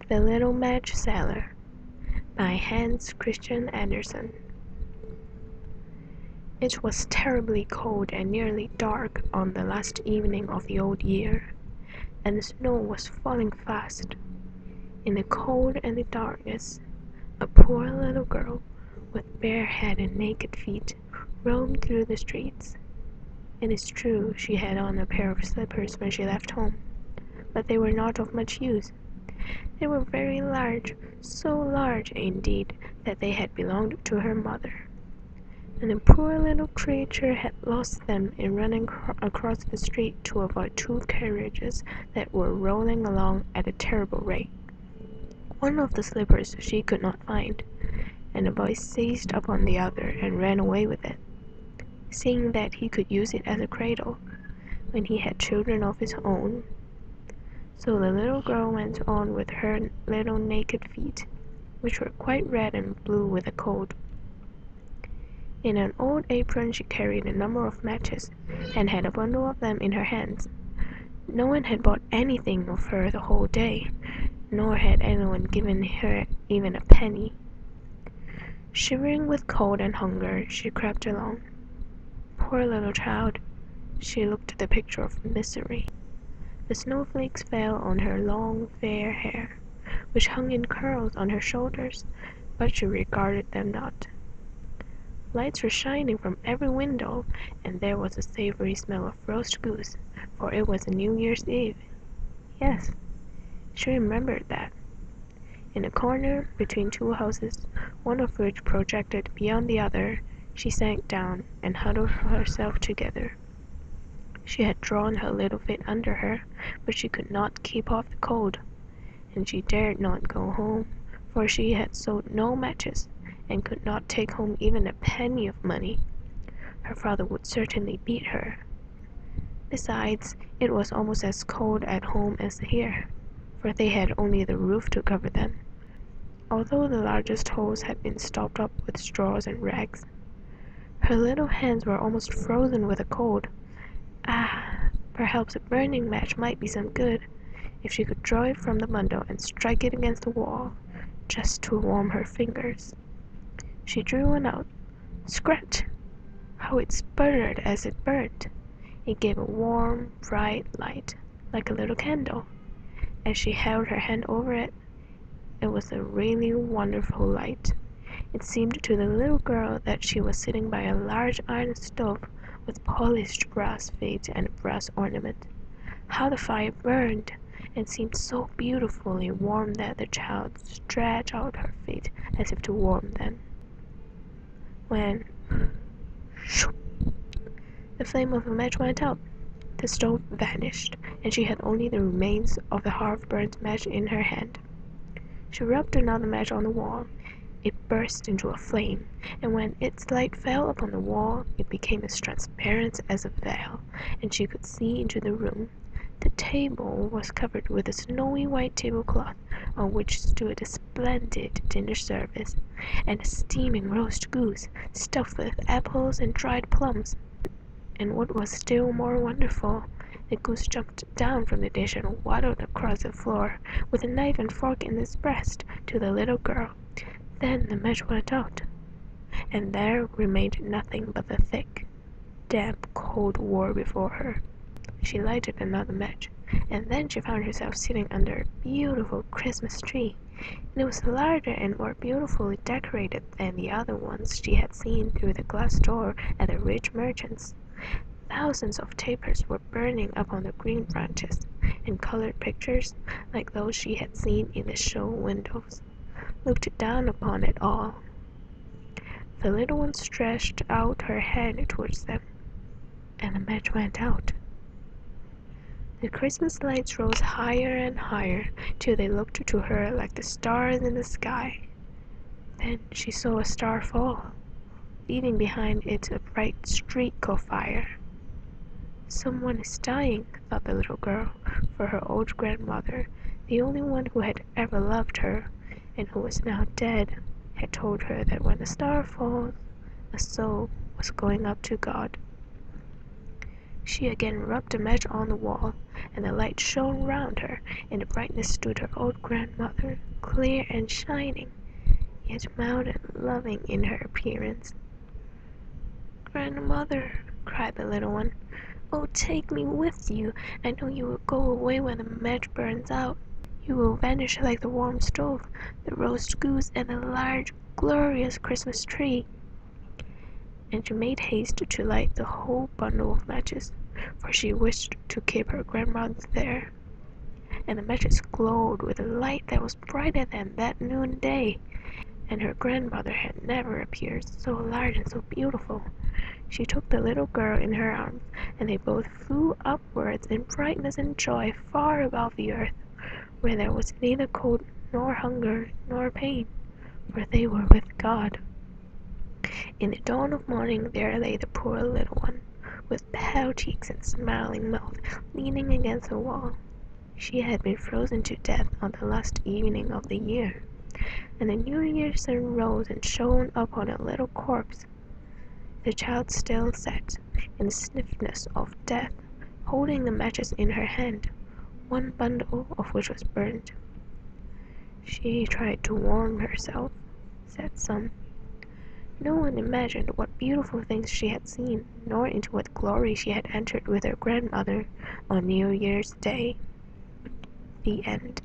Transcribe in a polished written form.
The Little Match Seller by Hans Christian Andersen. It was terribly cold and nearly dark on the last evening of the old year, and the snow was falling fast. In the cold and the darkness, a poor little girl with bare head and naked feet roamed through the streets. It is true she had on a pair of slippers when she left home, but they were not of much use. They were very large, so large indeed that they had belonged to her mother, and the poor little creature had lost them in running across the street to avoid two carriages that were rolling along at a terrible rate. One of the slippers she could not find, and the boy seized upon the other and ran away with it, seeing that he could use it as a cradle when he had children of his own. So the little girl went on with her little naked feet, which were quite red and blue with the cold. In an old apron she carried a number of matches, and had a bundle of them in her hands. No one had bought anything of her the whole day, nor had anyone given her even a penny. Shivering with cold and hunger, she crept along. Poor little child, she looked the picture of misery. The snowflakes fell on her long fair hair, which hung in curls on her shoulders, but she regarded them not. Lights were shining from every window, and there was a savory smell of roast goose, for it was a New Year's Eve. Yes, she remembered that. In a corner between two houses, one of which projected beyond the other, she sank down and huddled herself together. She had drawn her little feet under her, but she could not keep off the cold, and she dared not go home, for she had sold no matches, and could not take home even a penny of money. Her father would certainly beat her. Besides, it was almost as cold at home as here, for they had only the roof to cover them, although the largest holes had been stopped up with straws and rags. Her little hands were almost frozen with the cold. Ah, perhaps a burning match might be some good, if she could draw it from the bundle and strike it against the wall, just to warm her fingers. She drew one out. Scratch! How it sputtered as it burned! It gave a warm, bright light, like a little candle. As she held her hand over it, it was a really wonderful light. It seemed to the little girl that she was sitting by a large iron stove with polished brass feet and brass ornament. How the fire burned, and seemed so beautifully warm that the child stretched out her feet as if to warm them. When shoo, the flame of a match went out, the stove vanished, and she had only the remains of the half-burnt match in her hand. She rubbed another match on the wall. It burst into a flame, and when its light fell upon the wall, it became as transparent as a veil, and she could see into the room. The table was covered with a snowy white tablecloth, on which stood a splendid dinner service, and a steaming roast goose, stuffed with apples and dried plums. And what was still more wonderful, the goose jumped down from the dish and waddled across the floor, with a knife and fork in its breast, to the little girl. Then the match went out, and there remained nothing but the thick, damp, cold wall before her. She lighted another match, and then she found herself sitting under a beautiful Christmas tree. It was larger and more beautifully decorated than the other ones she had seen through the glass door at the rich merchant's. Thousands of tapers were burning upon the green branches, and colored pictures, like those she had seen in the show windows, looked down upon it all. The little one stretched out her hand towards them, and the match went out. The Christmas lights rose higher and higher, till they looked to her like the stars in the sky. Then she saw a star fall, leaving behind it a bright streak of fire. Someone is dying, thought the little girl, for her old grandmother, the only one who had ever loved her, and who was now dead, had told her that when a star falls, a soul was going up to God. She again rubbed the match on the wall, and the light shone round her. In the brightness stood her old grandmother, clear and shining, yet mild and loving in her appearance. "Grandmother," cried the little one, "oh, take me with you! I know you will go away when the match burns out. You will vanish like the warm stove, the roast goose, and the large, glorious Christmas tree." And she made haste to light the whole bundle of matches, for she wished to keep her grandmother there. And the matches glowed with a light that was brighter than that noonday, and her grandmother had never appeared so large and so beautiful. She took the little girl in her arms, and they both flew upwards in brightness and joy far above the earth, where there was neither cold nor hunger nor pain, for they were with God. In the dawn of morning there lay the poor little one, with pale cheeks and smiling mouth, leaning against the wall. She had been frozen to death on the last evening of the year, and the New Year's sun rose and shone upon a little corpse. The child still sat, in the stiffness of death, holding the matches in her hand, one bundle of which was burnt. "She tried to warm herself," said some. No one imagined what beautiful things she had seen, nor into what glory she had entered with her grandmother on New Year's Day. The End.